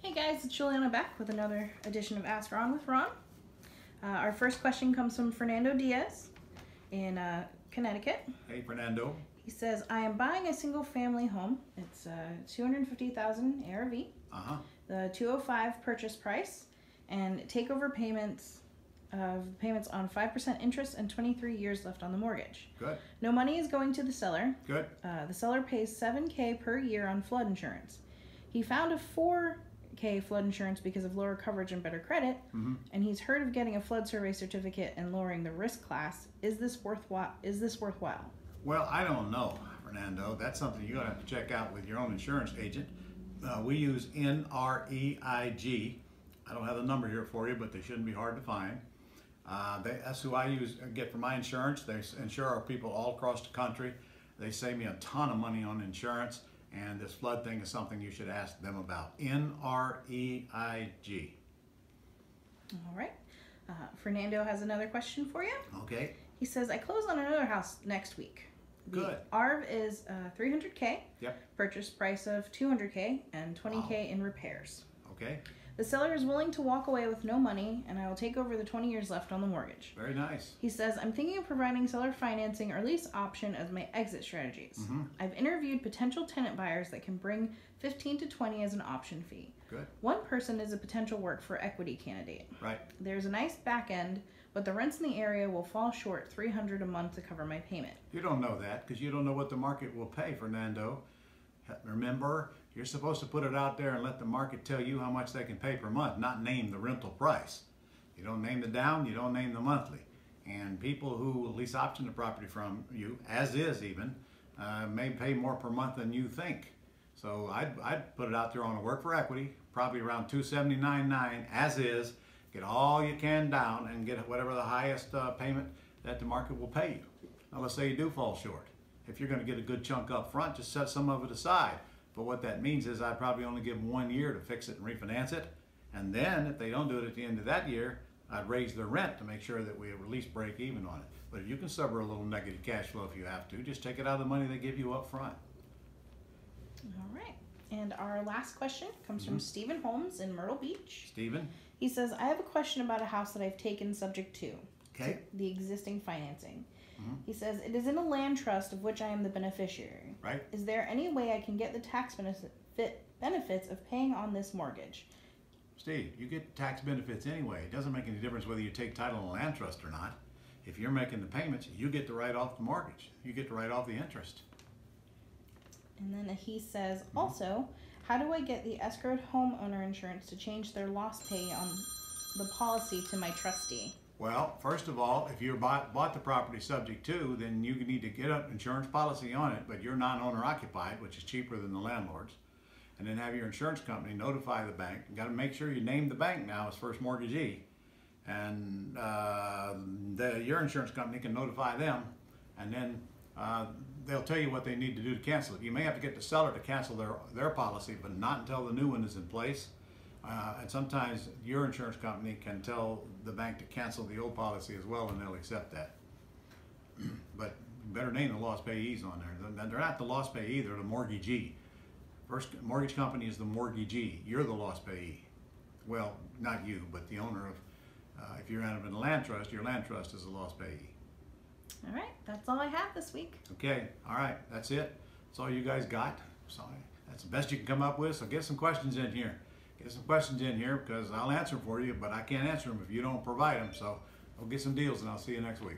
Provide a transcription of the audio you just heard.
Hey guys, it's Juliana back with another edition of Ask Ron with Ron. Our first question comes from Fernando Diaz in Connecticut. Hey, Fernando. He says, I am buying a single family home. It's $250,000 ARV. The 205 purchase price and takeover payments on 5% interest and 23 years left on the mortgage. Good. No money is going to the seller. Good. The seller pays $7,000 per year on flood insurance. He found a $4,000 flood insurance because of lower coverage and better credit, and he's heard of getting a flood survey certificate and lowering the risk class. Is this worthwhile? Well, I don't know, Fernando. That's something you're going to have to check out with your own insurance agent. We use NREIG. I don't have the number here for you, but they shouldn't be hard to find. That's who I get for my insurance. They insure our people all across the country. They save me a ton of money on insurance, and this flood thing is something you should ask them about. NREIG. All right. Fernando has another question for you. Okay. He says, I close on another house next week. Good. The ARV is $300,000. Yep. Purchase price of $200,000 and $20,000 in repairs. Okay. The seller is willing to walk away with no money, and I will take over the 20 years left on the mortgage. Very nice. He says, I'm thinking of providing seller financing or lease option as my exit strategies. I've interviewed potential tenant buyers that can bring $15 to $20 as an option fee. Good. One person is a potential work for equity candidate. Right. There's a nice back end, but the rents in the area will fall short $300 a month to cover my payment. You don't know that because you don't know what the market will pay, Fernando. Remember, you're supposed to put it out there and let the market tell you how much they can pay per month, not name the rental price. You don't name the down, you don't name the monthly. And people who lease option the property from you, as is even, may pay more per month than you think. So I'd put it out there on a work for equity, probably around $279.9 as is. Get all you can down and get whatever the highest payment that the market will pay you. Now let's say you do fall short. If you're going to get a good chunk up front, just set some of it aside. But what that means is I'd probably only give them 1 year to fix it and refinance it. And then if they don't do it at the end of that year, I'd raise their rent to make sure that we at least break even on it. But if you can suffer a little negative cash flow if you have to, just take it out of the money they give you up front. All right. And our last question comes from Stephen Holmes in Myrtle Beach. Stephen? He says, I have a question about a house that I've taken subject to the existing financing. He says, it is in a land trust of which I am the beneficiary. Right. Is there any way I can get the tax benefits of paying on this mortgage? Steve, you get tax benefits anyway. It doesn't make any difference whether you take title in a land trust or not. If you're making the payments, you get to write off the mortgage. You get to write off the interest. And then he says, also, how do I get the escrowed homeowner insurance to change their loss pay on the policy to my trustee? Well, first of all, if you bought the property subject to, then you need to get an insurance policy on it, but you're non-owner occupied, which is cheaper than the landlord's. And then have your insurance company notify the bank. You got to make sure you name the bank now as first mortgagee. And your insurance company can notify them, and then they'll tell you what they need to do to cancel it. You may have to get the seller to cancel their policy, but not until the new one is in place. And sometimes your insurance company can tell the bank to cancel the old policy as well, and they'll accept that. But you better name the lost payees on there. They're not the lost payee, they're the mortgagee. First mortgage company is the mortgagee. You're the lost payee. Well, not you, but the owner of, if you're out of a land trust, your land trust is the lost payee. All right, that's all I have this week. Okay, all right, that's it. That's all you guys got. Sorry, that's the best you can come up with, so get some questions in here. Get some questions in here because I'll answer them for you, but I can't answer them if you don't provide them. So I'll get some deals and I'll see you next week.